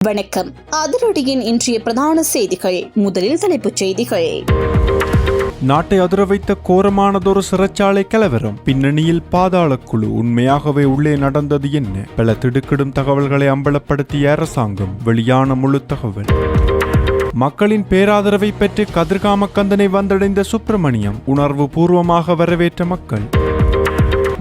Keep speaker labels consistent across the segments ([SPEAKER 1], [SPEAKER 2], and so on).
[SPEAKER 1] வணக்கம். அதிரடியின் இன்றைய பிரதான செய்திகள். முதலில் தலைப்புச் செய்திகள்.
[SPEAKER 2] நாட்டை அதிர வைத்த கோரமானதொரு சிறைச்சாலை கலவரம், பின்னணியில் பாதாள குழு, உண்மையாகவே உள்ளே நடந்தது என்ன? பல திடுக்கிடும் தகவல்களை அம்பலப்படுத்திய அரசாங்கம், வெளியான முழு தகவல். மக்களின் பேராதரவை பெற்று கதிர்காமக்கந்தனை வந்தடைந்த சுப்பிரமணியம், உணர்வு பூர்வமாக வரவேற்ற மக்கள்.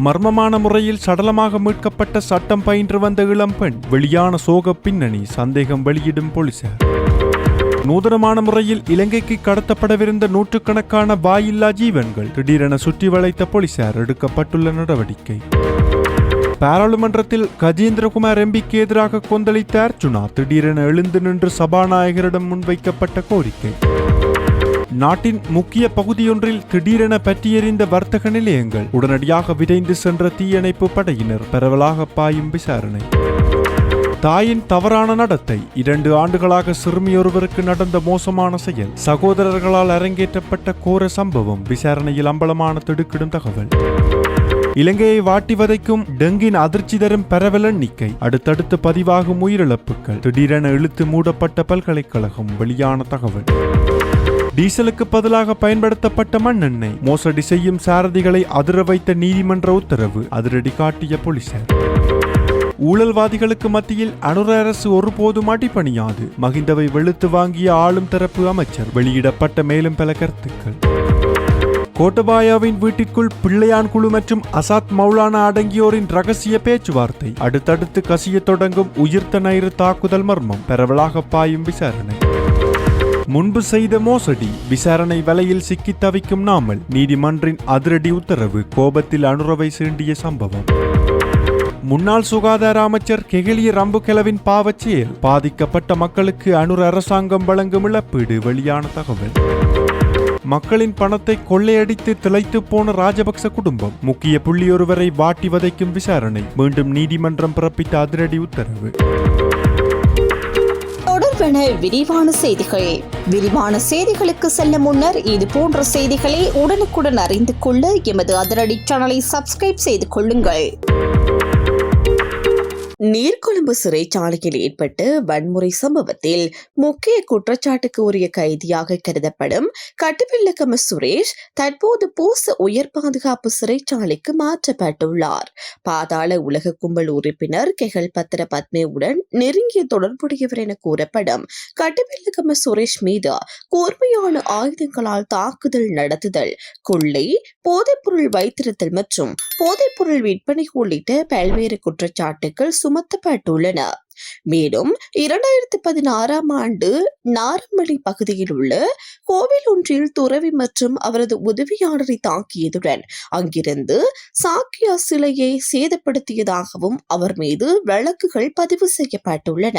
[SPEAKER 2] மர்மமான முறையில் சடலமாக மீட்கப்பட்ட சட்டம் பயின்று வந்த இளம்பெண், வெளியான சோக பின்னணி, சந்தேகம் வெளியிடும் போலீசார். நூதனமான முறையில் இலங்கைக்கு கடத்தப்படவிருந்த நூற்றுக்கணக்கான வாயில்லா ஜீவன்கள் திடீரென சுற்றி வளைத்த போலீசார், எடுக்கப்பட்டுள்ள நடவடிக்கை. பாராளுமன்றத்தில் கஜேந்திரகுமார் எம்பிக்கு எதிராக கொந்தளித்த அர்ச்சுனா, திடீரென எழுந்து நின்று சபாநாயகரிடம் முன்வைக்கப்பட்ட கோரிக்கை. நாட்டின் முக்கிய பகுதியொன்றில் திடீரென பற்றியெறிந்த வர்த்தக நிலையங்கள், உடனடியாக விரைந்து சென்ற தீயணைப்பு படையினர், பரவலாக பாயும் விசாரணை. தாயின் தவறான நடத்தை, 2 ஆண்டுகளாக சிறுமியொருவருக்கு நடந்த மோசமான செயல், சகோதரர்களால் அரங்கேற்றப்பட்ட கோர சம்பவம், விசாரணையில் அம்பலமான திடுக்கிடும் தகவல். இலங்கையை வாட்டி வதைக்கும் டெங்கின் அதிர்ச்சி தரும் பரவல் எண்ணிக்கை, அடுத்தடுத்து பதிவாகும் உயிரிழப்புகள், திடீரென இழுத்து மூடப்பட்ட பல்கலைக்கழகம், வெளியான தகவல். டீசலுக்கு பதிலாக பயன்படுத்தப்பட்ட மண்ணெண்ணெய் மோசடி செய்யும் சாரதிகளை அதிர வைத்த நீதிமன்ற உத்தரவு, அதிரடி காட்டிய போலீசார். ஊழல்வாதிகளுக்கு மத்தியில் அனுர அரசு ஒருபோதும் அடிபணியாது, மகிந்தவை வெளுத்து வாங்கிய ஆளும் தரப்பு அமைச்சர், வெளியிடப்பட்ட மேலும் பல கருத்துக்கள். கோட்டபாயாவின் வீட்டிற்குள் பிள்ளையான் குழு மற்றும் அசாத் மௌலானா அடங்கியோரின் ரகசிய பேச்சுவார்த்தை, அடுத்தடுத்து கசிய தொடங்கும் உயிர்த்த ஞாயிறு தாக்குதல் மர்மம், பரவலாக பாயும் விசாரணை. முன்பு செய்த மோசடி, விசாரணை வலையில் சிக்கி தவிக்கும் நாமல், நீதிமன்றின் அதிரடி உத்தரவு, கோபத்தில் அனுரவை சீண்டிய சம்பவம். முன்னாள் சுகாதார அமைச்சர் கெகிலிய ரம்புகெலவின் பாவச் செயல், பாதிக்கப்பட்ட மக்களுக்கு அனுர அரசாங்கம் வழங்கும் இழப்பீடு, வெளியான தகவல். மக்களின் பணத்தை கொள்ளையடித்து திளைத்து போன ராஜபக்ச குடும்பம், முக்கிய புள்ளியொருவரை வாட்டி வதைக்கும் விசாரணை, மீண்டும் நீதிமன்றம் பிறப்பித்த அதிரடி உத்தரவு.
[SPEAKER 1] தொடர்பென விரிவான செய்திகள். விரிவான செய்திகளுக்கு செல்ல முன்னர் இது போன்ற செய்திகளை உடனுக்குடன் அறிந்து கொள்ள எமது அதிரடி சேனலை சப்ஸ்கிரைப் செய்து கொள்ளுங்கள். நீர்கொழும்பு சிறைச்சாலையில் ஏற்பட்ட வன்முறை சம்பவத்தில் முக்கிய குற்றச்சாட்டுக்கு உரிய கைதியாக கருதப்படும் கட்டுவில்லகம சுரேஷ் தற்போது பூச உயர் பாதுகாப்பு சிறைச்சாலைக்கு மாற்றப்பட்டுள்ளார். பாதாள உலக கும்பல் உறுப்பினர் கெகல் பத்திர பத்மேவுடன் நெருங்கிய தொடர்புடையவர் என கூறப்படும் கட்டுவில்லகம சுரேஷ் மீது கூர்மையான ஆயுதங்களால் தாக்குதல் நடத்துதல், கொள்ளை, போதைப்பொருள் வைத்திருத்தல் மற்றும் போதைப்பொருள் விற்பனை உள்ளிட்ட பல்வேறு குற்றச்சாட்டுகள் சுமத்தப்பட்டுள்ளன. மேலும் 2016 ஆண்டு நாரமளி பகுதியில் உள்ள கோவில் ஒன்றில் துறவி மற்றும் அவரது உதவியாளரை தாக்கியதுடன் அங்கிருந்து சாக்கியா சிலையை சேதப்படுத்தியதாகவும் அவர் மீது வழக்குகள் பதிவு செய்யப்பட்டுள்ளன.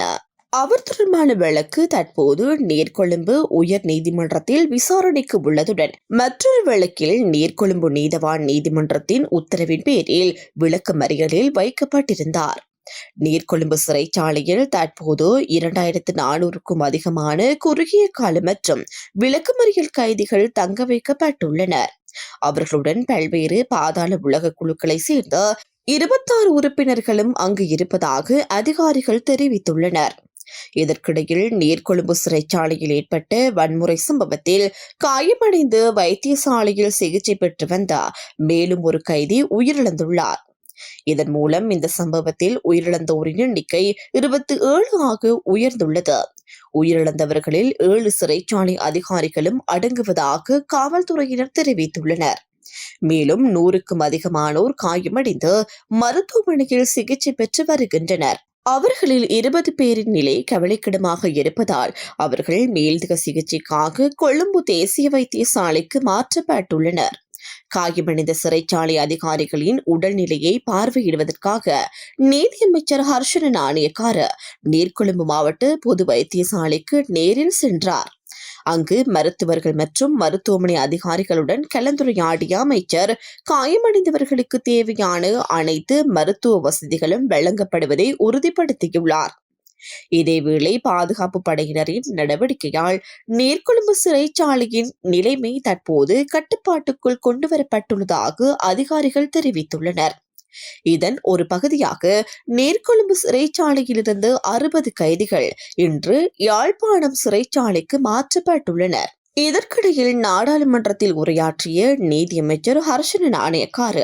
[SPEAKER 1] அவர் தொடர்பான வழக்கு தற்போது நீர்கொழும்பு உயர் நீதிமன்றத்தில் விசாரணைக்கு உள்ளதுடன் மற்றொரு வழக்கில் நீர்கொழும்பு நீதவான் நீதிமன்றத்தின் உத்தரவின் பேரில் விளக்கமறியலில் வைக்கப்பட்டிருந்தார். நீர்கொழும்பு சிறைச்சாலையில் தற்போது 2400க்கும் அதிகமான குறுகிய கால மற்றும் விளக்கமறியல் கைதிகள் தங்க வைக்கப்பட்டுள்ளனர். அவர்களுடன் பல்வேறு பாதாள உலக குழுக்களை சேர்ந்த 26 உறுப்பினர்களும் அங்கு இருப்பதாக அதிகாரிகள் தெரிவித்துள்ளனர். இதற்கிடையில் நீர்கொழும்பு சிறைச்சாலையில் ஏற்பட்ட வன்முறை சம்பவத்தில் காயமடைந்து வைத்தியசாலையில் சிகிச்சை பெற்று வந்த மேலும் ஒரு கைதி உயிரிழந்துள்ளார். இதன் மூலம் இந்த சம்பவத்தில் உயிரிழந்தோரின் எண்ணிக்கை 27 ஆக உயர்ந்துள்ளது. உயிரிழந்தவர்களில் 7 சிறைச்சாலை அதிகாரிகளும் அடங்குவதாக காவல்துறையினர் தெரிவித்துள்ளனர். மேலும் 100க்கும் அதிகமானோர் காயமடைந்து மருத்துவமனையில் சிகிச்சை பெற்று வருகின்றனர். அவர்களில் 20 பேரின் நிலை கவலைக்கிடமாக இருப்பதால் அவர்கள் மேலதிக சிகிச்சைக்காக கொழும்பு தேசிய வைத்தியசாலைக்கு மாற்றப்பட்டுள்ளனர். காயமடைந்த சிறைச்சாலை அதிகாரிகளின் உடல்நிலையை பார்வையிடுவதற்காக நீதியமைச்சர் ஹர்ஷன நாணயக்கார நீர்கொழும்பு மாவட்ட பொது வைத்தியசாலைக்கு நேரில் சென்றார். அங்கு மருத்துவர்கள் மற்றும் மருத்துவமனை அதிகாரிகளுடன் கலந்துரையாடிய அமைச்சர் காயமடைந்தவர்களுக்கு தேவையான அனைத்து மருத்துவ வசதிகளும் வழங்கப்படுவதை உறுதிப்படுத்தியுள்ளார். இதேவேளை பாதுகாப்பு படையினரின் நடவடிக்கையால் நீர்கொழும்பு சிறைச்சாலையின் நிலைமை தற்போது கட்டுப்பாட்டுக்குள் கொண்டுவரப்பட்டுள்ளதாக அதிகாரிகள் தெரிவித்துள்ளனர். இதன் ஒரு பகுதியாக நீர்கொழும்பு சிறைச்சாலையிலிருந்து 60 கைதிகள் இன்று யாழ்ப்பாணம் சிறைச்சாலைக்கு மாற்றப்பட்டுள்ளனர். இதற்கிடையில் நாடாளுமன்றத்தில் உரையாற்றிய நீதியமைச்சர் ஹர்ஷன நாணயக்கார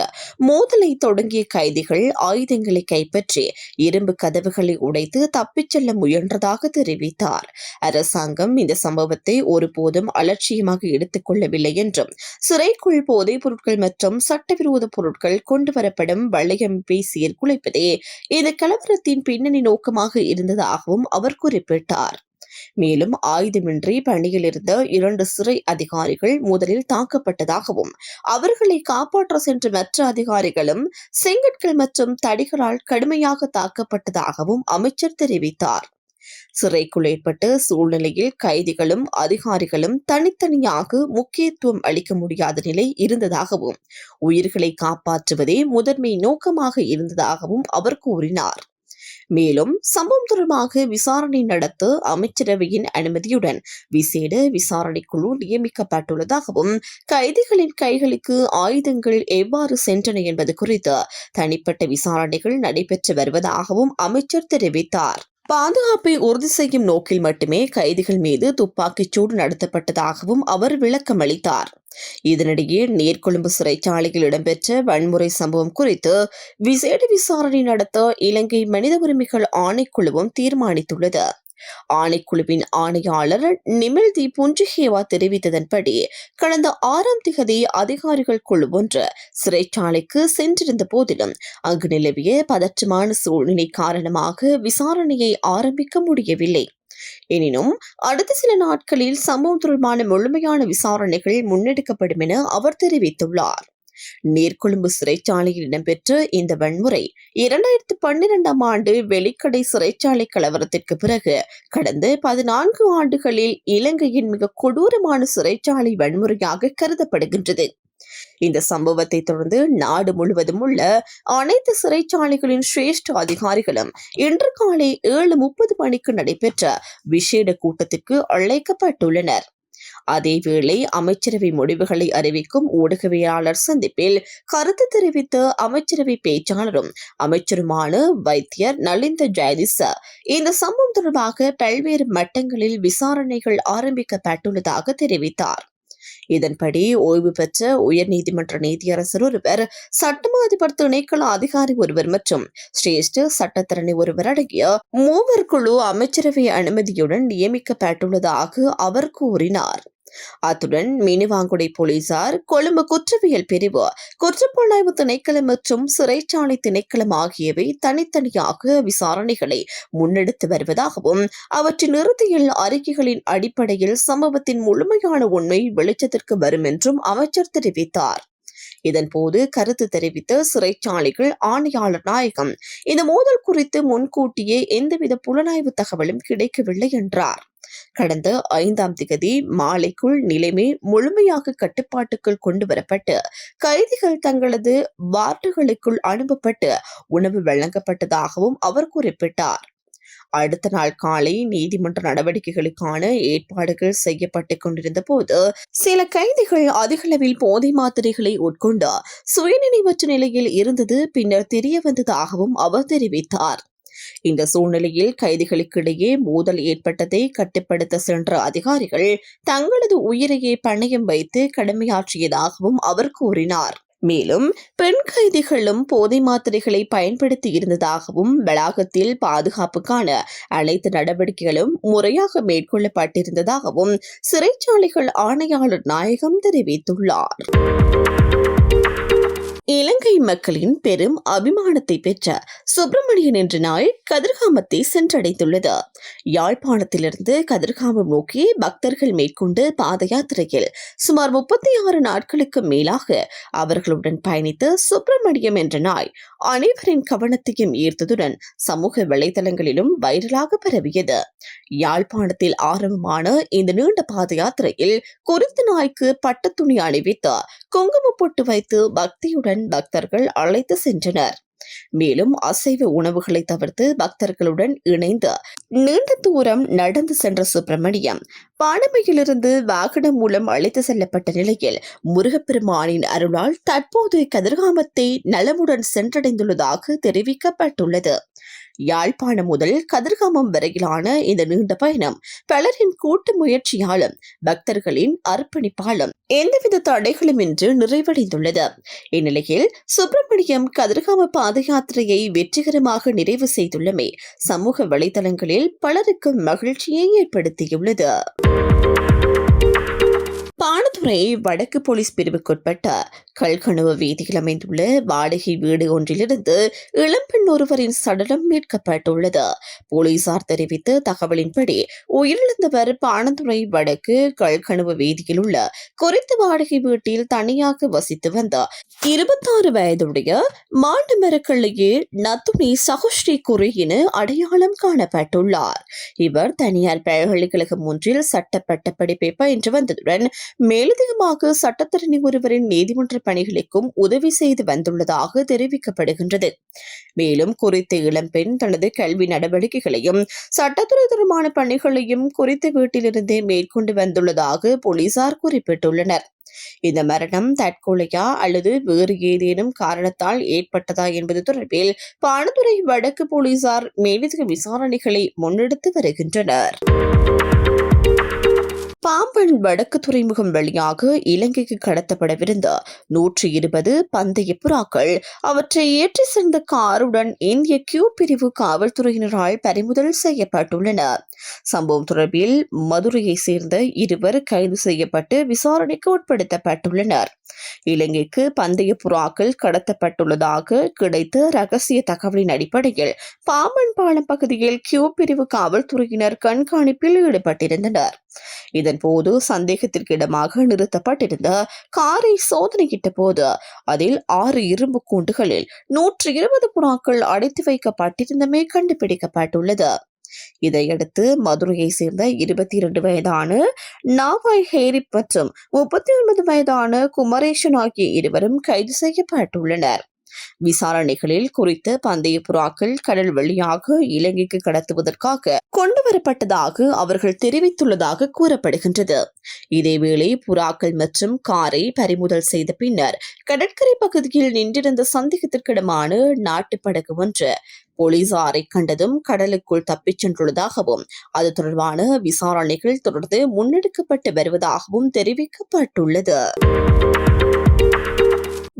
[SPEAKER 1] மோதலை தொடங்கிய கைதிகள் ஆயுதங்களை கைப்பற்றி இரும்பு கதவுகளை உடைத்து தப்பிச் செல்ல முயன்றதாக தெரிவித்தார். அரசாங்கம் இந்த சம்பவத்தை ஒருபோதும் அலட்சியமாக எடுத்துக் கொள்ளவில்லை என்றும் சிறைக்குள் போதைப் பொருட்கள் மற்றும் சட்டவிரோத பொருட்கள் கொண்டுவரப்படும் வலையமைப்பை சீர்குலைப்பதே இந்த கலவரத்தின் பின்னணி நோக்கமாக இருந்ததாகவும் அவர் குறிப்பிட்டார். மேலும் ஆயுதமின்றி பணியில் இருந்த 2 சிறை அதிகாரிகள் முதலில் தாக்கப்பட்டதாகவும் அவர்களை காப்பாற்ற சென்ற மற்ற அதிகாரிகளும் செங்கற்கள் மற்றும் தடிகளால் கடுமையாக தாக்கப்பட்டதாகவும் அமைச்சர் தெரிவித்தார். சிறைக்குள் ஏற்பட்ட சூழ்நிலையில் கைதிகளும் அதிகாரிகளும் தனித்தனியாக முக்கியத்துவம் அளிக்க முடியாத நிலை இருந்ததாகவும் உயிர்களை காப்பாற்றுவதே முதன்மை நோக்கமாக இருந்ததாகவும் அவர் கூறினார். மேலும் சம்பவம் தொடர்பாக விசாரணை நடத்த அமைச்சரவையின் அனுமதியுடன் விசேட விசாரணை குழு நியமிக்கப்பட்டுள்ளதாகவும் கைதிகளின் கைகளுக்கு ஆயுதங்கள் எவ்வாறு சென்றன என்பது குறித்து தனிப்பட்ட விசாரணைகள் நடைபெற்று வருவதாகவும் அமைச்சர் தெரிவித்தார். பாதுகாப்பை உறுதி செய்யும் நோக்கில் மட்டுமே கைதிகள் மீது துப்பாக்கிச் சூடு நடத்தப்பட்டதாகவும் அவர் விளக்கமளித்தார். இதனிடையே நீர்கொழும்பு சிறைச்சாலையில் இடம்பெற்ற வன்முறை சம்பவம் குறித்து விசேட விசாரணை நடத்த இலங்கை மனித உரிமைகள் ஆணைக்குழுவும் தீர்மானித்துள்ளது. ஆணைக்குழுவின் ஆணையாளர் நிமில்தி புஞ்சுஹேவா தெரிவித்ததன்படி கடந்த 6ஆம் திகதி அதிகாரிகள் குழு ஒன்று சிறைச்சாலைக்கு சென்றிருந்த போதிலும் அங்கு நிலவிய பதற்றமான சூழ்நிலை காரணமாக விசாரணையை ஆரம்பிக்க முடியவில்லை. எனினும் அடுத்த சில நாட்களில் சம்பவம் தொடர்பான முழுமையான விசாரணைகள் முன்னெடுக்கப்படும் என அவர் தெரிவித்துள்ளார். நீர்கொழும்பு சிறைச்சாலையில் இடம்பெற்ற இந்த வன்முறை 2012ஆம் ஆண்டு வெளிக்கடை சிறைச்சாலை கலவரத்திற்கு பிறகு கடந்த 14 ஆண்டுகளில் இலங்கையின் மிக கொடூரமான சிறைச்சாலை வன்முறையாக கருதப்படுகின்றது. இந்த சம்பவத்தை தொடர்ந்து நாடு முழுவதும் உள்ள அனைத்து சிறைச்சாலைகளின் சிரேஷ்ட அதிகாரிகளும் இன்று காலை 7:30 மணிக்கு நடைபெற்ற விசேட கூட்டத்திற்கு அழைக்கப்பட்டுள்ளனர். அதேவேளை அமைச்சரவை முடிவுகளை அறிவிக்கும் ஊடகவியலாளர் சந்திப்பில் கருத்து தெரிவித்த அமைச்சரவை பேச்சாளரும் அமைச்சருமான வைத்தியர் நலிந்த ஜெயதிச இந்த சம்பவம் தொடர்பாக பல்வேறு மட்டங்களில் விசாரணைகள் ஆரம்பிக்கப்பட்டுள்ளதாக தெரிவித்தார். இதன்படி ஓய்வு பெற்ற உயர்நீதிமன்ற நீதியரசர் ஒருவர், சட்டமா அதிபர் திணைக்கள அதிகாரி ஒருவர் மற்றும் சிரேஷ்ட சட்டத்தரணி ஒருவர் அடங்கிய 3 குழு அமைச்சரவை அனுமதியுடன் நியமிக்கப்பட்டுள்ளதாக அவர் கூறினார். அத்துடன் மினுவாங்குடை போலீசார், கொழும்பு குற்றவியல் பிரிவு, குற்றப்புலனாய்வு திணைக்களம் மற்றும் சிறைச்சாலை திணைக்களம் ஆகியவை தனித்தனியாக விசாரணைகளை முன்னெடுத்து வருவதாகவும் அவற்றின் இறுதியில் அறிக்கைகளின் அடிப்படையில் சம்பவத்தின் முழுமையான உண்மை வெளிச்சத்திற்கு வரும் என்றும் அமைச்சர் தெரிவித்தார். இதன்போது கருத்து தெரிவித்த சிறைச்சாலைகள் ஆணையாளர் நாயகம், இந்த மோதல் குறித்து முன்கூட்டியே எந்தவித புலனாய்வு தகவலும் கிடைக்கவில்லை என்றார். கடந்த 5ஆம் திகதி மாலைக்குள் நிலைமை முழுமையாக கட்டுப்பாட்டுக்குள் கொண்டுவரப்பட்டு கைதிகள் தங்களது வார்டுகளுக்குள் அனுப்பப்பட்டு உணவு வழங்கப்பட்டதாகவும் அவர் குறிப்பிட்டார். அடுத்த நாள் காலை நீதிமன்ற நடவடிக்கைகளுக்கான ஏற்பாடுகள் செய்யப்பட்டுக் கொண்டிருந்த போது சில கைதிகள் அதிகளவில் போதை மாத்திரைகளை உட்கொண்டு சுயநினைவற்ற நிலையில் இருந்தது பின்னர் தெரிய வந்ததாகவும் அவர் தெரிவித்தார். இந்த சூழ்நிலையில் கைதிகளுக்கிடையே மோதல் ஏற்பட்டதை கட்டுப்படுத்த சென்ற அதிகாரிகள் தங்களது உயிரையே பணயம் வைத்து கடமையாற்றியதாகவும் அவர் கூறினார். மேலும் பெண் கைதிகளும் போதை மாத்திரைகளை பயன்படுத்தி இருந்ததாகவும் வளாகத்தில் பாதுகாப்புக்கான அனைத்து நடவடிக்கைகளும் முறையாக மேற்கொள்ளப்பட்டிருந்ததாகவும் சிறைச்சாலைகள் ஆணையாளர் நாயகம் தெரிவித்துள்ளார். இலங்கை மக்களின் பெரும் அபிமானத்தை பெற்ற சுப்பிரமணியன் என்ற நாள் கதிர்காமத்தை சென்றடைந்துள்ளது. யாழ்ப்பாணத்திலிருந்து கதிர்காமம் நோக்கி பக்தர்கள் மேற்கொண்டு பாத யாத்திரையில் சுமார் 36 நாட்களுக்கு மேலாக அவர்களுடன் பயணித்த சுப்பிரமணியம் என்ற நாய் அனைவரின் கவனத்தையும் ஈர்த்ததுடன் சமூக வலைதளங்களிலும் வைரலாக பரவியது. யாழ்ப்பாணத்தில் ஆரம்பமான இந்த நீண்ட பாத யாத்திரையில் குறித்த நாய்க்கு பட்டுத்துணி அணிவித்து குங்கும பொட்டு வைத்து பக்தியுடன் பக்தர்கள் அழைத்து சென்றனர். மேலும் அசைவ உணவுகளை தவிர்த்து பக்தர்களுடன் இணைந்து நீண்ட தூரம் நடந்து சென்ற சுப்பிரமணியம் பானமையிலிருந்து வாகனம் மூலம் அழைத்து செல்லப்பட்ட நிலையில் முருகப்பெருமானின் அருளால் தற்போது கதிர்காமத்தை நலமுடன் சென்றடைந்துள்ளதாக தெரிவிக்கப்பட்டுள்ளது. யாழ்ப்பாணம் முதல் கதிர்காமம் வரையிலான இந்த நீண்ட பயணம் பலரின் கூட்டு முயற்சியாலும் பக்தர்களின் அர்ப்பணிப்பாலும் எந்தவித தடைகளுமின்றி நிறைவடைந்துள்ளது. இந்நிலையில் சுப்பிரமணியம் கதிர்காம பாத யாத்திரையை வெற்றிகரமாக நிறைவு செய்துள்ளமை சமூக வலைதளங்களில் பலருக்கு மகிழ்ச்சியை ஏற்படுத்தியுள்ளது. பாணதுறை வடக்கு போலீஸ் பிரிவுக்குட்பட்ட கல்கணுவ வீதியில் அமைந்துள்ள வாடகை வீடு ஒன்றிலிருந்து இளம்பெண் ஒருவரின் சடலம் மீட்கப்பட்டுள்ளது. போலீசார் தெரிவித்த தகவலின்படி உயிரிழந்தவர் பாணதுறை வடக்கு கல்கணுவ வீதியில் உள்ள குறித்த வாடகை வீட்டில் தனியாக வசித்து வந்த 26 வயதுடைய மாண்டமரக்கள்ளையே நத்துணி சகுஸ்ரீ குரு என அடையாளம் காணப்பட்டுள்ளார். இவர் தனியார் பல்கலைக்கழகம் ஒன்றில் சட்ட பட்டப்படிப்பை பயின்று வந்ததுடன் மேலதிகமாக சட்டத்தரணி ஒருவரின் நீதிமன்ற பணிகளுக்கும் உதவி செய்து வந்துள்ளதாக தெரிவிக்கப்படுகின்றது. மேலும் குறித்த இளம்பெண் தனது கல்வி நடவடிக்கைகளையும் சட்டத்துறை தொடர்பான பணிகளையும் குறித்த வீட்டிலிருந்தே மேற்கொண்டு வந்துள்ளதாக போலீசார் குறிப்பிட்டுள்ளனர். இந்த மரணம் தற்கொலையா அல்லது வேறு ஏதேனும் காரணத்தால் ஏற்பட்டதா என்பது தொடர்பில் பாணதுறை வடக்கு போலீசார் மேலதிக விசாரணைகளை முன்னெடுத்து வருகின்றனர். பாம்பன் வடக்கு துறைமுகம் வழியாக இலங்கைக்கு கடத்தப்படவிருந்த 120 பந்தய புறாக்கள் அவற்றை ஏற்றி சென்ற காருடன் இந்திய கியூ பிரிவு காவல்துறையினரால் பறிமுதல் செய்யப்பட்டுள்ளன. சம்பவம் தொடர்பில் மதுரையை சேர்ந்த 2 கைது செய்யப்பட்டு விசாரணைக்கு உட்படுத்தப்பட்டுள்ளனர். இலங்கைக்கு பந்தய புறாக்கள் கடத்தப்பட்டுள்ளதாக கிடைத்த ரகசிய தகவலின் அடிப்படையில் பாம்பன் பாலம் பகுதியில் கியூ பிரிவு காவல்துறையினர் கண்காணிப்பில் ஈடுபட்டிருந்தனர். இதன்போது சந்தேகத்திற்கிடமாக நிறுத்தப்பட்டிருந்த காரை சோதனையிட்ட போது அதில் 6 இரும்பு கூண்டுகளில் 120 புறாக்கள் அடைத்து வைக்கப்பட்டிருந்தமே கண்டுபிடிக்கப்பட்டுள்ளது. இதையடுத்து மதுரையை சேர்ந்த 22 வயதான நாவாய் ஹேரிப் மற்றும் 39 வயதான குமரேசன் ஆகிய இருவரும் கைது செய்யப்பட்டுள்ளனர். விசாரணைகளில் குறித்த பந்தய புறாக்கள் கடல் வழியாக இலங்கைக்கு கடத்துவதற்காக கொண்டுவரப்பட்டதாக அவர்கள் தெரிவித்துள்ளதாக கூறப்படுகின்றது. இதேவேளை புறாக்கள் மற்றும் காரை பறிமுதல் செய்த பின்னர் கடற்கரை பகுதியில் நின்றிருந்த சந்தேகத்திற்கிடமான நாட்டு படகு ஒன்று போலீசாரை கண்டதும் கடலுக்குள் தப்பிச் சென்றுள்ளதாகவும் அது தொடர்பான விசாரணைகள் தொடர்ந்து முன்னெடுக்கப்பட்டு வருவதாகவும் தெரிவிக்கப்பட்டுள்ளது.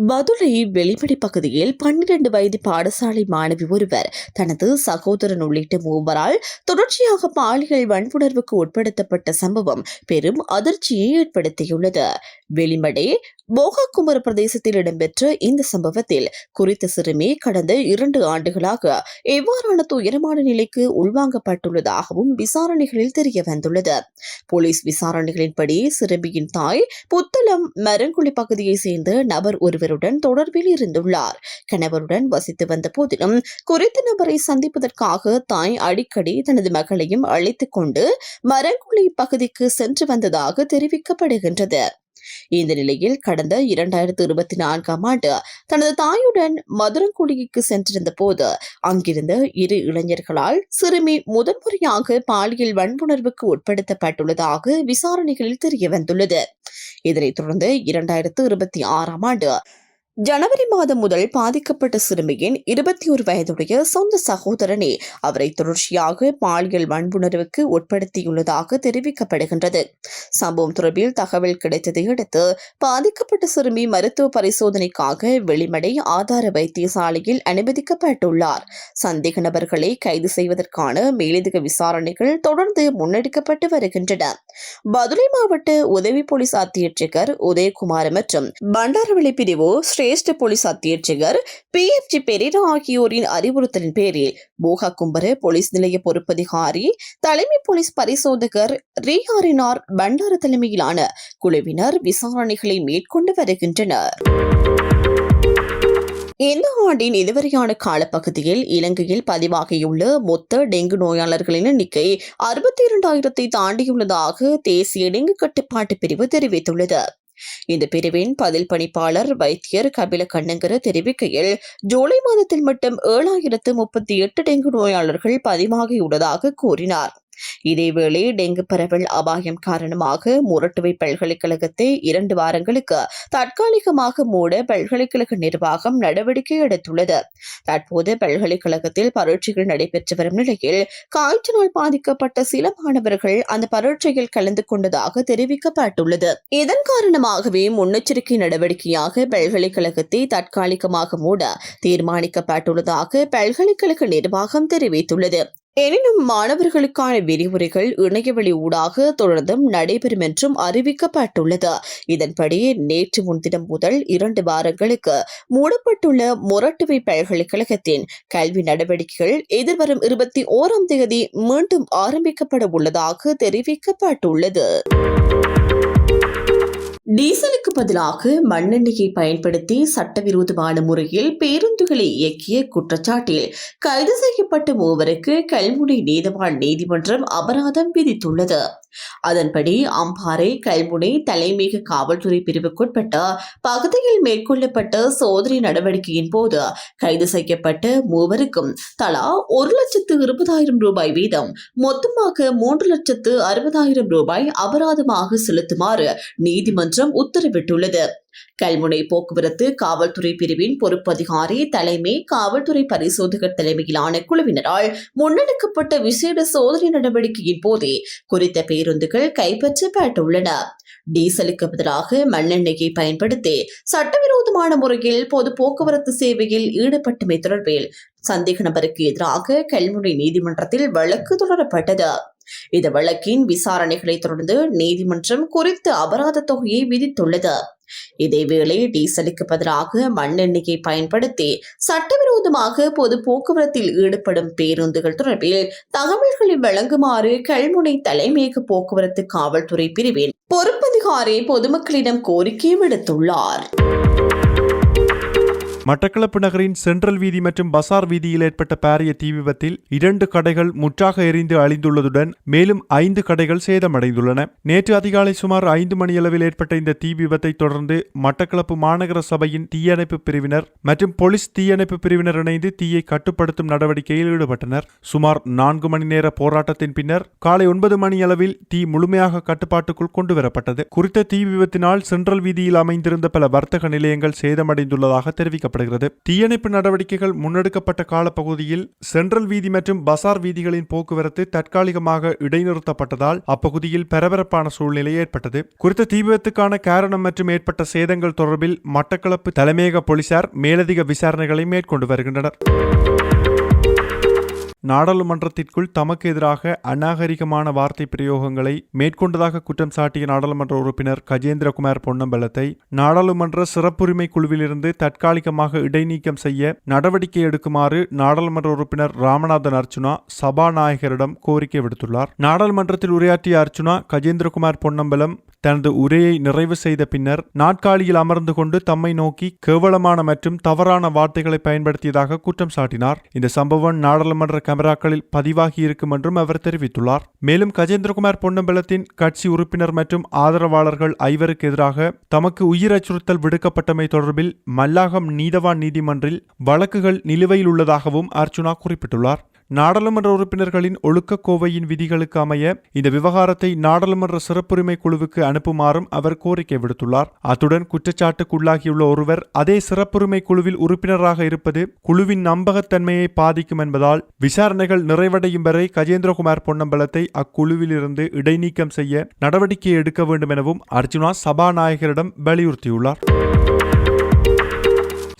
[SPEAKER 1] மதுரை வெளிப்படை பகுதியில் 12 வயது பாடசாலை மாணவி ஒருவர் தனது சகோதரன் உள்ளிட்ட 3 தொடர்ச்சியாக பாலியல் வன்புணர்வுக்கு உட்படுத்தப்பட்ட சம்பவம் பெரும் அதிர்ச்சியை ஏற்படுத்தியுள்ளது. வெளிமடை போகாகுமர பிரதேசத்தில் இடம்பெற்ற இந்த சம்பவத்தில் குறித்த சிறுமி கடந்த 2 ஆண்டுகளாக எவ்வாறான துயரமான நிலைக்கு உள்வாங்கப்பட்டுள்ளதாகவும் விசாரணைகளில் தெரிய வந்துள்ளது. போலீஸ் விசாரணைகளின்படி சிறுமியின் தாய் புத்தளம் மரங்குழி பகுதியை சேர்ந்த நபர் ஒருவருடன் தொடர்பில் இருந்துள்ளார். கணவருடன் வசித்து வந்த போதிலும் குறித்த நபரை சந்திப்பதற்காக தாய் அடிக்கடி தனது மகளையும் அழைத்துக் கொண்டு மரங்குழி பகுதிக்கு சென்று வந்ததாக தெரிவிக்கப்படுகின்றது. இந்த நிலையில் கடந்த 2024ஆம் ஆண்டு தனது தாயுடன் மதுரங்குடிக்கு சென்றிருந்த போது அங்கிருந்த 2 இளைஞர்களால் சிறுமி முதன்முறையாக பாலியல் வன்புணர்வுக்கு உட்படுத்தப்பட்டுள்ளதாக விசாரணைகளில் தெரிய வந்துள்ளது. இதனைத் தொடர்ந்து 2026ஆம் ஆண்டு ஜனவரி மாதம் முதல் பாதிக்கப்பட்ட சிறுமியின் 21 வயதுடைய சொந்த சகோதரனே அவரை தொடர்ச்சியாக பாலியல் வன்புணர்வுக்கு உட்படுத்தியுள்ளதாக தெரிவிக்கப்படுகின்றது. சம்பவம் தொடர்பில் தகவல் கிடைத்ததை அடுத்து பாதிக்கப்பட்ட சிறுமி மருத்துவ பரிசோதனைக்காக வெளிமடை ஆதார வைத்தியசாலையில் அனுமதிக்கப்பட்டுள்ளார். சந்தேக நபர்களை கைது செய்வதற்கான மேலதிக விசாரணைகள் தொடர்ந்து முன்னெடுக்கப்பட்டு வருகின்றன. மதுரை மாவட்ட உதவி போலீஸ் அத்தியட்சகர் உதயகுமார் மற்றும் பண்டாரவளி பிரிவு சிரேஷ்ட போலீஸ் அத்தியட்சகர் PFG பெரேரா ஆகியோரின் அறிவுறுத்தலின் பேரில் போகாகும்பர போலீஸ் நிலைய பொறுப்பதிகாரி தலைமை போலீஸ் பரிசோதகர் ரீஹாரினார் பண்டார தலைமையிலான குழுவினர் விசாரணைகளை மேற்கொண்டு வருகின்றனர். இந்த ஆண்டின் இதுவரையான காலப்பகுதியில் இலங்கையில் பதிவாகியுள்ள மொத்த டெங்கு நோயாளர்களின் எண்ணிக்கை 62,000 தாண்டியுள்ளதாக தேசிய டெங்கு கட்டுப்பாட்டு பிரிவு தெரிவித்துள்ளது. இந்த பிரிவின் பதில் பணிப்பாளர் வைத்தியர் கபில கண்ணங்கர தெரிவிக்கையில், ஜூலை மாதத்தில் மட்டும் 7038 டெங்கு நோயாளர்கள் பதிவாகியுள்ளதாக கூறினார். இதேவேளை டெங்கு பரவல் அபாயம் காரணமாக முரட்டுவை பல்கலைக்கழகத்தை 2 வாரங்களுக்கு தற்காலிகமாக மூட பல்கலைக்கழக நிர்வாகம் நடவடிக்கை எடுத்துள்ளது. தற்போது பல்கலைக்கழகத்தில் பரீட்சைகள் நடைபெற்று வரும் நிலையில் காய்ச்சலால் பாதிக்கப்பட்ட சில மாணவர்கள் அந்த பரீட்சையில் கலந்து கொண்டதாக தெரிவிக்கப்பட்டுள்ளது. இதன் காரணமாகவே முன்னெச்சரிக்கை நடவடிக்கையாக பல்கலைக்கழகத்தை தற்காலிகமாக மூட தீர்மானிக்கப்பட்டுள்ளதாக பல்கலைக்கழக நிர்வாகம் தெரிவித்துள்ளது. எனினும் மாணவர்களுக்கான விரிவுரைகள் இணையவழி ஊடாக தொடர்ந்தும் நடைபெறும் என்றும் அறிவிக்கப்பட்டுள்ளது. இதன்படி நேற்று முன்தினம் முதல் 2 வாரங்களுக்கு மூடப்பட்டுள்ள மொரட்டுவை பல்கலைக்கழகத்தின் கல்வி நடவடிக்கைகள் எதிர்வரும் 21ஆம் தேதி மீண்டும் ஆரம்பிக்கப்பட உள்ளதாக தெரிவிக்கப்பட்டுள்ளது. டீசலுக்கு பதிலாக மண்ணெண்ணெயை பயன்படுத்தி சட்டவிரோதமான முறையில் பேருந்துகளை இயக்கிய குற்றச்சாட்டில் கைது செய்யப்பட்ட 3 கல்முனை நீதவான் நீதிமன்றம் அபராதம் விதித்துள்ளது. அதன்படி அம்பாறை கல்முனை தலைமையக காவல்துறை பிரிவுக்குட்பட்ட பகுதியில் மேற்கொள்ளப்பட்ட சோதனை நடவடிக்கையின் போது கைது செய்யப்பட்ட 3 தலா 1,20,000 ரூபாய் வீதம் மொத்தமாக 3,60,000 ரூபாய் அபராதமாக செலுத்துமாறு நீதிமன்றம் உத்தரவிட்டுள்ளது. கல்முனை போக்குவரத்து காவல்துறை பிரிவின் பொறுப்பு அதிகாரி தலைமை காவல்துறை பரிசோதகர் தலைமையிலான குழுவினரால் முன்னெடுக்கப்பட்ட விசேட சோதனை நடவடிக்கையின் போதே குறித்த பேருந்துகள் கைப்பற்றப்பட்டுள்ளன. டீசலுக்கு பதிலாக மண்ணெண்ணெயை பயன்படுத்தி சட்டவிரோதமான முறையில் பொது போக்குவரத்து சேவையில் ஈடுபட்டமை தொடர்பில் சந்தேக நபருக்கு எதிராக கல்முனை நீதிமன்றத்தில் வழக்கு தொடரப்பட்டது. இந்த வழக்கின் விசாரணைகளை தொடர்ந்து நீதிமன்றம் குறித்த அபராத தொகையை விதித்துள்ளது. இதேவேளை டீசலுக்கு பதிலாக மண்ணெண்ணெயை பயன்படுத்தி சட்டவிரோதமாக பொது போக்குவரத்தில் ஈடுபடும் பேருந்துகள் தொடர்பில் தகவல்களை வழங்குமாறு கல்முனை தலைமையக போக்குவரத்து காவல்துறை பிரிவின் பொறுப்பதிகாரி பொதுமக்களிடம் கோரிக்கை விடுத்துள்ளார்.
[SPEAKER 2] மட்டக்களப்பு நகரின் சென்ட்ரல் வீதி மற்றும் பசார் வீதியில் ஏற்பட்ட பாரிய தீ விபத்தில் 2 கடைகள் முற்றாக எரிந்து அழிந்துள்ளதுடன் மேலும் 5 கடைகள் சேதமடைந்துள்ளன. நேற்று அதிகாலை சுமார் 5 மணியளவில் ஏற்பட்ட இந்த தீ விபத்தை தொடர்ந்து மட்டக்களப்பு மாநகர சபையின் தீயணைப்பு பிரிவினர் மற்றும் போலீஸ் தீயணைப்பு பிரிவினர் இணைந்து தீயை கட்டுப்படுத்தும் நடவடிக்கையில் ஈடுபட்டனர். சுமார் 4 மணி நேர போராட்டத்தின் பின்னர் காலை 9 மணியளவில் தீ முழுமையாக கட்டுப்பாட்டுக்குள் கொண்டுவரப்பட்டது. குறித்த தீ விபத்தினால் சென்ட்ரல் வீதியில் அமைந்திருந்த பல வர்த்தக நிலையங்கள் சேதமடைந்துள்ளதாக தெரிவிக்கப்பட்டது. தீயணைப்பு நடவடிக்கைகள் முன்னெடுக்கப்பட்ட காலப்பகுதியில் சென்ட்ரல் வீதி மற்றும் பசார் வீதிகளின் போக்குவரத்து தற்காலிகமாக இடைநிறுத்தப்பட்டதால் அப்பகுதியில் பரபரப்பான சூழ்நிலை ஏற்பட்டது. குறித்த தீ விபத்துக்கான காரணம் மற்றும் ஏற்பட்ட சேதங்கள் தொடர்பில் மட்டக்களப்பு தலைமையக போலீசார் மேலதிக விசாரணைகளை மேற்கொண்டு வருகின்றனர். நாடாளுமன்றத்திற்குள் தமக்கு எதிராக அநாகரிகமான வார்த்தை பிரயோகங்களை மேற்கொண்டதாக குற்றம் சாட்டிய நாடாளுமன்ற உறுப்பினர் கஜேந்திரகுமார் பொன்னம்பலத்தை நாடாளுமன்ற சிறப்புரிமை குழுவிலிருந்து தற்காலிகமாக இடைநீக்கம் செய்ய நடவடிக்கை எடுக்குமாறு நாடாளுமன்ற உறுப்பினர் ராமநாதன் அர்ச்சுனா சபாநாயகரிடம் கோரிக்கை விடுத்துள்ளார். நாடாளுமன்றத்தில் உரையாற்றிய அர்ச்சுனா கஜேந்திரகுமார் பொன்னம்பலம் தனது உரையை நிறைவு செய்த பின்னர் நாற்காலியில் அமர்ந்து கொண்டு தம்மை நோக்கி கேவலமான மற்றும் தவறான வார்த்தைகளை பயன்படுத்தியதாக குற்றம் சாட்டினார். இந்த சம்பவம் நாடாளுமன்ற கேமராக்களில் பதிவாகி இருக்கும் என்றும் அவர் தெரிவித்துள்ளார். மேலும் கஜேந்திரகுமார் பொன்னம்பலத்தின் கட்சி உறுப்பினர் மற்றும் ஆதரவாளர்கள் 5 எதிராக தமக்கு உயிர் அச்சுறுத்தல் விடுக்கப்பட்டமை தொடர்பில் மல்லாகம் நீதவான் நீதிமன்றில் வழக்குகள் நிலுவையில் உள்ளதாகவும் அர்ச்சுனா குறிப்பிட்டுள்ளார். நாடாளுமன்ற உறுப்பினர்களின் ஒழுக்க கோவையின் விதிகளுக்கு அமைய இந்த விவகாரத்தை நாடாளுமன்ற சிறப்புரிமை குழுவுக்கு அனுப்புமாறும் அவர் கோரிக்கை விடுத்துள்ளார். அத்துடன் குற்றச்சாட்டுக்குள்ளாகியுள்ள ஒருவர் அதே சிறப்புரிமை குழுவில் உறுப்பினராக இருப்பது குழுவின் நம்பகத்தன்மையை பாதிக்கும் என்பதால் விசாரணைகள் நிறைவடையும் வரை கஜேந்திரகுமார் பொன்னம்பலத்தை அக்குழுவிலிருந்து இடைநீக்கம் செய்ய நடவடிக்கை எடுக்க வேண்டும் எனவும் அர்ச்சுனா சபாநாயகரிடம் வலியுறுத்தியுள்ளார்.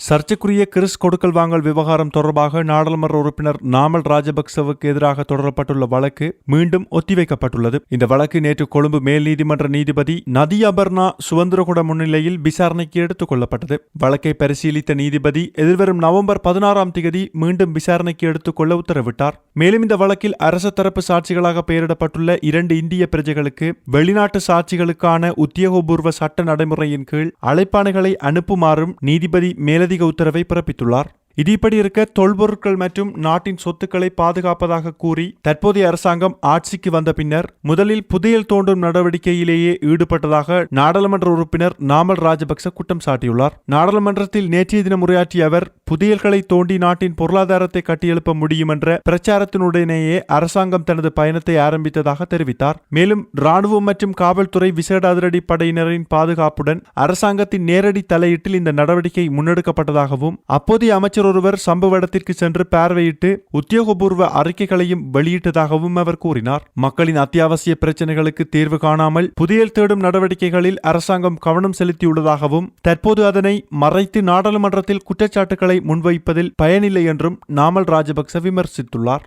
[SPEAKER 2] சர்ச்சைக்குரிய கிறிஸ் கொடுக்கல் வாங்கல் விவகாரம் தொடர்பாக நாடாளுமன்ற உறுப்பினர் நாமல் ராஜபக்சவுக்கு எதிராக தொடரப்பட்டுள்ள வழக்கு மீண்டும் ஒத்திவைக்கப்பட்டுள்ளது. இந்த வழக்கு நேற்று கொழும்பு மேல் நீதிமன்ற நீதிபதி நதியா பர்னா சுதந்திரகுட முன்னிலையில் விசாரணைக்கு எடுத்துக் கொள்ளப்பட்டது. வழக்கை பரிசீலித்த நீதிபதி எதிர்வரும் நவம்பர் 16ஆம் தேதி மீண்டும் விசாரணைக்கு எடுத்துக் கொள்ள உத்தரவிட்டார். மேலும் இந்த வழக்கில் அரசு தரப்பு சாட்சிகளாக பெயரிடப்பட்டுள்ள 2 இந்திய பிரஜைகளுக்கு வெளிநாட்டு சாட்சிகளுக்கான உத்தியோகபூர்வ சட்ட நடைமுறையின் கீழ் அழைப்பாணைகளை அனுப்புமாறும் நீதிபதி மேலதிக உத்தரவை பிறப்பித்துள்ளார். இது இப்படி இருக்க தொல்பொருட்கள் மற்றும் நாட்டின் சொத்துக்களை பாதுகாப்பதாக கூறி தற்போதைய அரசாங்கம் ஆட்சிக்கு வந்த பின்னர் முதலில் புதையல் தோண்டும் நடவடிக்கையிலேயே ஈடுபட்டதாக நாடாளுமன்ற உறுப்பினர் நாமல் ராஜபக்ச குற்றம் சாட்டியுள்ளார். நாடாளுமன்றத்தில் நேற்றைய தினம் உரையாற்றிய அவர் புதையல்களை தோண்டி நாட்டின் பொருளாதாரத்தை கட்டியெழுப்ப முடியும் என்ற பிரச்சாரத்தினுடனேயே அரசாங்கம் தனது பயணத்தை ஆரம்பித்ததாக தெரிவித்தார். மேலும் ராணுவம் மற்றும் காவல்துறை விசேட அதிரடி படையினரின் பாதுகாப்புடன் அரசாங்கத்தின் நேரடி தலையீட்டில் இந்த நடவடிக்கை முன்னெடுக்கப்பட்டதாகவும் அப்போதைய அமைச்சர் ஒருவர் சம்பவ இடத்திற்கு சென்று பார்வையிட்டு உத்தியோகபூர்வ அறிக்கைகளையும் வெளியிட்டதாகவும் அவர் கூறினார். மக்களின் அத்தியாவசிய பிரச்சனைகளுக்கு தீர்வு காணாமல் புதையல் தேடும் நடவடிக்கைகளில் அரசாங்கம் கவனம் செலுத்தியுள்ளதாகவும் தற்போது அதனை மறைத்து நாடாளுமன்றத்தில் குற்றச்சாட்டுகளை முன்வைப்பதில் பயனில்லை என்றும் நாமல் ராஜபக்ச விமர்சித்துள்ளார்.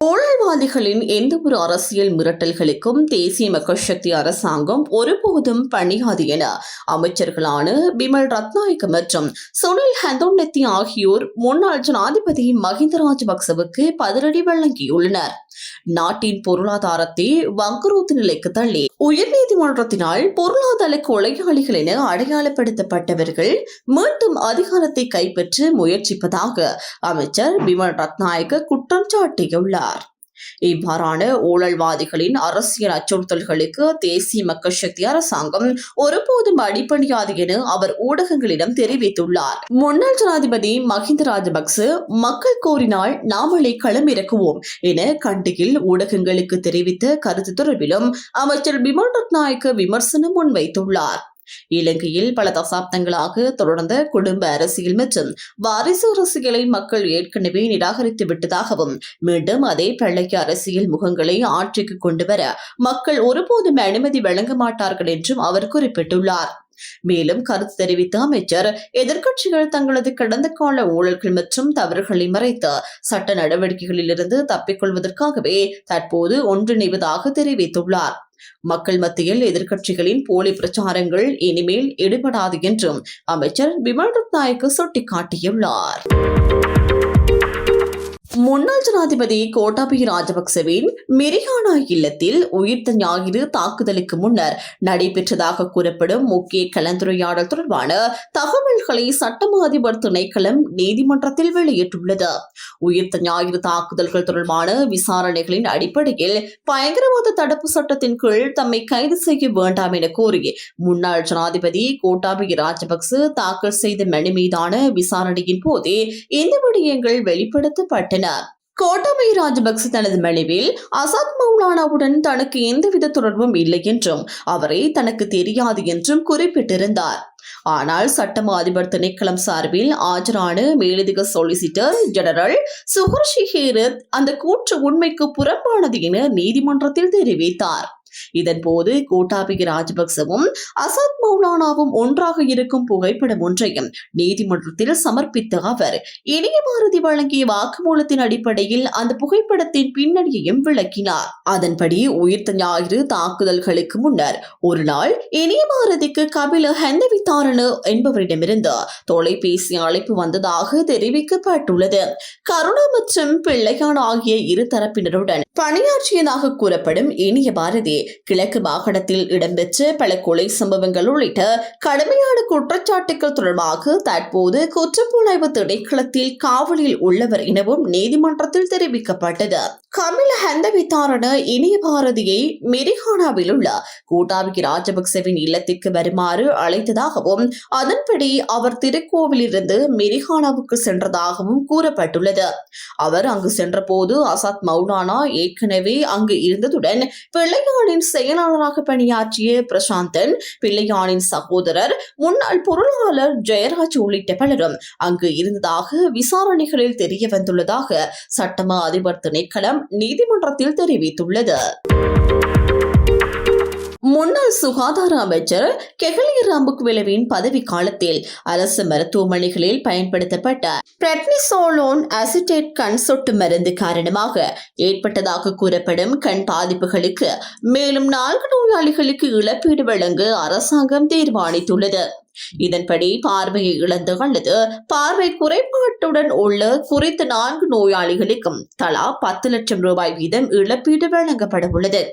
[SPEAKER 1] ஊழல்வாதிகளின் எந்த ஒரு அரசியல் மிரட்டல்களுக்கும் தேசிய மக்கள் சக்தி அரசாங்கம் ஒருபோதும் பணியாது என அமைச்சர்களான பிமல் ரத்நாயக்க மற்றும் சுனில் ஹந்தோன்னெத்தி ஆகியோர் முன்னாள் ஜனாதிபதி மஹிந்த ராஜபக்சவுக்கு பதிலடி வழங்கியுள்ளனர். நாட்டின் பொருளாதாரத்தை வங்குரோத்து நிலைக்கு தள்ளி உயர்நீதிமன்றத்தினால் பொருளாதார கொலையாளிகள் என அடையாளப்படுத்தப்பட்டவர்கள் மீண்டும் அதிகாரத்தை கைப்பற்ற முயற்சிப்பதாக அமைச்சர் பிமல் ரத்நாயக்க குற்றம் சாட்டியுள்ளார். இவ்வாறான ஊழல்வாதிகளின் அரசியல் அச்சுறுத்தல்களுக்கு தேசிய மக்கள் சக்தி அரசாங்கம் ஒருபோதும் அடிபணியாது என அவர் ஊடகங்களிடம் தெரிவித்துள்ளார். முன்னாள் ஜனாதிபதி மஹிந்த ராஜபக்ச மக்கள் கோரினால் நாமளே களமிறக்குவோம் என கண்டியில் ஊடகங்களுக்கு தெரிவித்த கருத்து தொடர்பிலும் அமைச்சர் பிமல் ரத்நாயக்க விமர்சனம் முன்வைத்துள்ளார். இலங்கையில் பல தசாப்தங்களாக தொடர்ந்த குடும்ப அரசியல் மற்றும் வாரிசு அரசியலை மக்கள் ஏற்கனவே நிராகரித்து விட்டதாகவும் மீண்டும் அதே பழைய அரசியல் முகங்களை ஆட்சிக்கு கொண்டுவர மக்கள் ஒருபோதும் அனுமதி வழங்க மாட்டார்கள் என்றும் அவர் குறிப்பிட்டுள்ளார். மேலும் கருத்து தெரிவித்த அமைச்சர் எதிர்க்கட்சிகள் தங்களது கடந்த கால ஊழல்கள் மற்றும் தவறுகளை மறைத்து சட்ட நடவடிக்கைகளிலிருந்து தப்பிக்கொள்வதற்காகவே தற்போது ஒன்றிணைவதாக தெரிவித்துள்ளார். மக்கள் மத்தியில் எதிர்க்கட்சிகளின் போலி பிரச்சாரங்கள் இனிமேல் ஈடுபடாது என்றும் அமைச்சர் பிமல் ரத்நாயக்க சுட்டிக்காட்டியுள்ளார். முன்னாள் ஜனாதிபதி கோட்டாபய ராஜபக்சவின் மிரிகானா இல்லத்தில் உயிர்த்த ஞாயிறு தாக்குதலுக்கு முன்னர் நடைபெற்றதாக கூறப்படும் முக்கிய கலந்துரையாடல் தொடர்பான தகவல்களை சட்டமா அதிபர் திணைக்களம் நீதிமன்றத்தில் வெளியிட்டுள்ளது. உயிர்த்த ஞாயிறு தாக்குதல்கள் தொடர்பான விசாரணைகளின் அடிப்படையில் பயங்கரவாத தடுப்பு சட்டத்தின் கீழ் தம்மை கைது செய்ய வேண்டாம் என கோரி முன்னாள் ஜனாதிபதி கோட்டாபய ராஜபக்ச தாக்கல் செய்த மனு மீதான விசாரணையின் போதே இந்த விடயங்கள் வெளிப்படுத்தப்பட்டன. கோட்டாபய ராஜபக்ச தனது மனுவில் அசாத் மௌலானாவுடன் தனக்கு எந்தவித தொடர்பும் இல்லை என்றும் அவரை தனக்கு தெரியாது என்றும் குறிப்பிட்டிருந்தார். ஆனால் சட்டமா அதிபர் திணைக்களம் சார்பில் ஆஜரான மேலதிக சொலிசிட்டர் ஜெனரல் சுஹர்ஷி ஹேரத் அந்த கூற்று உண்மைக்கு புறம்பானது என நீதிமன்றத்தில் தெரிவித்தார். இதன்போது கோட்டாபய ராஜபக்சவும் அசாத் மௌலானாவும் ஒன்றாக இருக்கும் புகைப்படம் ஒன்றையும் நீதிமன்றத்தில் சமர்ப்பித்த அவர் இனிய பாரதி வழங்கிய வாக்குமூலத்தின் அடிப்படையில் அந்த புகைப்படத்தின் பின்னணியையும் விளக்கினார். அதன்படி உயிர்த்த ஞாயிறு தாக்குதல்களுக்கு முன்னர் ஒரு நாள் இனிய பாரதிக்கு கபில ஹெந்தவித்தாரனு என்பவரிடமிருந்து தொலைபேசி அழைப்பு வந்ததாக தெரிவிக்கப்பட்டுள்ளது. கருணா மற்றும் பிள்ளையான் ஆகிய இரு தரப்பினருடன் பணியாற்றியதாக கூறப்படும் இனிய பாரதி கிழக்கு மாகாணத்தில் இடம்பெற்ற பல கொலை சம்பவங்கள் உள்ளிட்ட கடுமையான குற்றச்சாட்டுகள் தொடர்பாக தற்போது குற்றப்புலனாய்வு திணைக்களத்தில் காவலில் உள்ளவர் எனவும் நீதிமன்றத்தில் தெரிவிக்கப்பட்டது. கபில ஹெந்தவித்தாரன இனிய பாரதியை மிரிகானாவில் உள்ள கோட்டாபய ராஜபக்சவின் இல்லத்திற்கு வருமாறு அழைத்ததாகவும் அதன்படி அவர் திருக்கோவிலிருந்து மிரிகானாவுக்கு சென்றதாகவும் கூறப்பட்டுள்ளது. அவர் அங்கு சென்றபோது அசாத் மௌலானா ஏற்கனவே அங்கு இருந்ததுடன் பிள்ளையானின் செயலாளராக பணியாற்றிய பிரசாந்தன், பிள்ளையானின் சகோதரர், முன்னாள் பொருளாளர் ஜெயராஜ் உள்ளிட்ட பலரும் அங்கு இருந்ததாக விசாரணைகளில் தெரிய வந்துள்ளதாக சட்டமா அதிபர் திணைக்களம் நீதிமன்றத்தில் தெரிவித்துள்ளது. முன்னாள் சுகாதார அமைச்சர் கெஹலிய ராம்புக்வெலவின் பதவி காலத்தில் அரசு மருத்துவமனைகளில் பயன்படுத்தப்பட்ட பிரெட்னிசோலோன் அசிட்டேட் கண் சொட்டு மருந்து காரணமாக ஏற்பட்டதாக கூறப்படும் கண் பாதிப்புகளுக்கு மேலும் 4 நோயாளிகளுக்கு இழப்பீடு வழங்க அரசாங்கம் தீர்மானித்துள்ளது. இதன்படி பார்வையை இழந்த அல்லது பார்வை குறைபாட்டுடன் உள்ள குறித்த 4 நோயாளிகளுக்கும் தலா 10 லட்சம் ரூபாய் வீதம் இழப்பீடு வழங்கப்பட உள்ளது.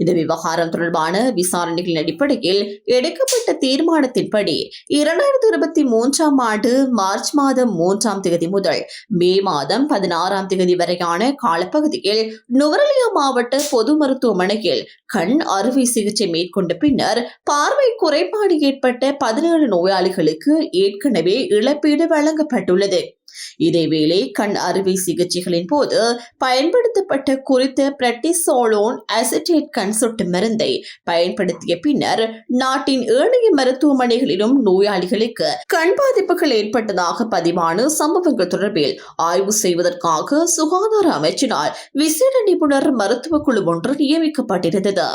[SPEAKER 1] இந்த விவகாரம் தொடர்பான விசாரணைகளின் அடிப்படையில் எடுக்கப்பட்ட தீர்மானத்தின்படி 2023 ஆண்டு மார்ச் மாதம் 3ஆம் தேதி முதல் மே மாதம் 16ஆம் தேதி வரையான காலப்பகுதியில் நுவரெலியா மாவட்ட பொது மருத்துவமனையில் கண் அறுவை சிகிச்சை மேற்கொண்ட பின்னர் பார்வை குறைபாடு ஏற்பட்ட 17 நோயாளிகளுக்கு ஏற்கனவே இழப்பீடு வழங்கப்பட்டுள்ளது. இதேவேளை கண் அறுவை சிகிச்சைகளின் போது பயன்படுத்தப்பட்ட குறித்த பிரெட்டிசோலோன் அசிட்டேட் கண் சொட்டு மருந்தை பயன்படுத்திய பின்னர் நாட்டின் ஏனைய மருத்துவமனைகளிலும் நோயாளிகளுக்கு கண் பாதிப்புகள் ஏற்பட்டதாக பதிவான சம்பவங்கள் தொடர்பில் ஆய்வு செய்வதற்காக சுகாதார அமைச்சினால் விசேட நிபுணர் மருத்துவ குழு ஒன்று நியமிக்கப்பட்டிருந்தது.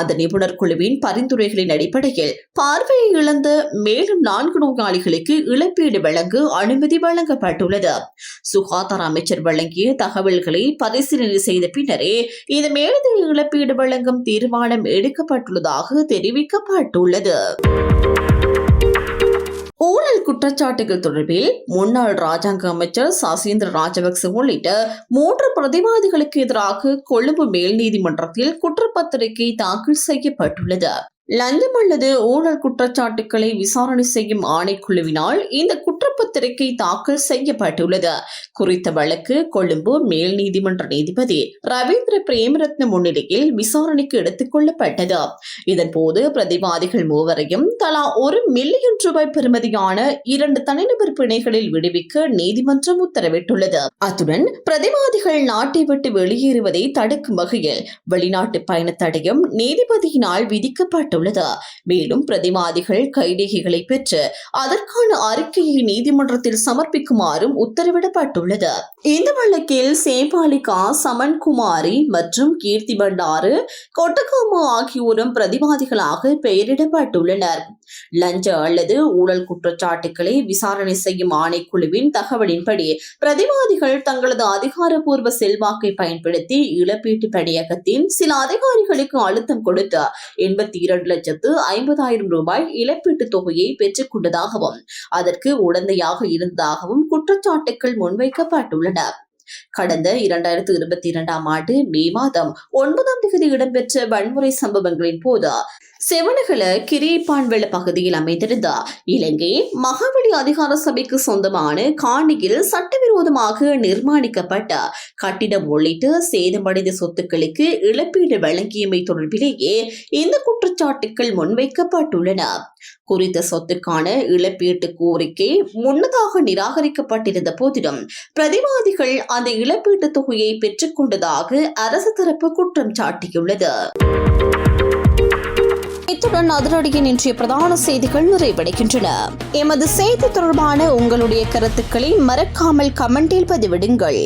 [SPEAKER 1] அந்த நிபுணர் குழுவின் பரிந்துரைகளின் அடிப்படையில் பார்வையை இழந்த மேலும் 4 நோயாளிகளுக்கு இழப்பீடு வழங்க அனுமதி வழங்கப்பட்டுள்ளது. சுகாதார அமைச்சர் வழங்கிய தகவல்களை பரிசீலனை செய்த பின்னரே இது மேலதிக இழப்பீடு வழங்கும் தீர்மானம் எடுக்கப்பட்டுள்ளதாக தெரிவிக்கப்பட்டுள்ளது. ஊழல் குற்றச்சாட்டுகள் தொடர்பில் முன்னாள் ராஜாங்க அமைச்சர் சசீந்திர ராஜபக்ச உள்ளிட்ட 3 பிரதிவாதிகளுக்கு எதிராக கொழும்பு மேல் நீதிமன்றத்தில் குற்றப்பத்திரிகை தாக்கல் செய்யப்பட்டுள்ளது. லஞ்சம் அல்லது ஊழல் குற்றச்சாட்டுக்களை விசாரணை செய்யும் ஆணைக்குழுவினால் இந்த குற்றப்பத்திரிகை தாக்கல் செய்யப்பட்டுள்ளது. குறித்த வழக்கு கொழும்பு மேல் நீதிமன்ற நீதிபதி ரவீந்திர பிரேமரத்ன முன்னிலையில் விசாரணைக்கு எடுத்துக் கொள்ளப்பட்டது. இதன்போது பிரதிவாதிகள் 3வரையும் தலா 1 மில்லியன் ரூபாய் பெறுமதியான 2 தனிநபர் பிணைகளில் விடுவிக்க நீதிமன்றம் உத்தரவிட்டுள்ளது. அத்துடன் பிரதிவாதிகள் நாட்டை விட்டு வெளியேறுவதை தடுக்கும் வகையில் வெளிநாட்டு பயண தடையும் நீதிபதியினால் விதிக்கப்பட்டுள்ளது. மேலும் பிரதிவாதிகள் கைரேகைகளை பெற்று அதற்கான அறிக்கையை நீதிமன்றத்தில் சமர்ப்பிக்குமாறும் உத்தரவிடப்பட்டுள்ளது. இந்த வழக்கில் சேபாலிகா, சமன்குமாரி மற்றும் கீர்த்தி பண்டாரு கொட்டகாமா ஆகியோரும் பிரதிவாதிகளாக பெயரிடப்பட்டுள்ளனர். லஞ்ச அல்லது ஊழல் குற்றச்சாட்டுக்களை விசாரணை செய்யும் ஆணைக்குழுவின் தகவலின்படி பிரதிவாதிகள் தங்களது அதிகாரப்பூர்வ செல்வாக்கை பயன்படுத்தி இழப்பீட்டு பணியகத்தின் சில அதிகாரிகளுக்கு அழுத்தம் கொடுத்து 82,50,000 ரூபாய் இழப்பீட்டுத் தொகையை பெற்றுக் கொண்டதாகவும் அதற்கு உடந்தையாக இருந்ததாகவும் குற்றச்சாட்டுகள் முன்வைக்கப்பட்டுள்ளன. கடந்த 2022ஆம் ஆண்டு மே மாதம் 9ஆம் தேதி இடம்பெற்ற வன்முறை சம்பவங்களின் போது செவனகல கிரியப்பான்வெள பகுதியில் அமைந்திருந்த இலங்கை மகாவலி அதிகார சபைக்கு சொந்தமான காணியில் சட்டவிரோதமாக நிர்மாணிக்கப்பட்ட கட்டிடம் உள்ளிட்ட சேதமடைந்த சொத்துக்களுக்கு இழப்பீடு வழங்கியமை தொடர்பிலேயே இந்த குற்றச்சாட்டுகள் முன்வைக்கப்பட்டுள்ளன. குறித்த சொத்துக்கான இழப்பீட்டு கோரிக்கை முன்னதாக நிராகரிக்கப்பட்டிருந்த போதிலும் பிரதிவாதிகள் அந்த இழப்பீட்டு தொகையை பெற்றுக் கொண்டதாக அரசு தரப்பு குற்றம் சாட்டியுள்ளது. இத்துடன் அதிரடியின் இன்றைய பிரதான செய்திகள் நிறைவடைகின்றன. எமது செய்தி தொடர்பான உங்களுடைய கருத்துக்களை மறக்காமல் கமெண்டில் பதிவிடுங்கள்.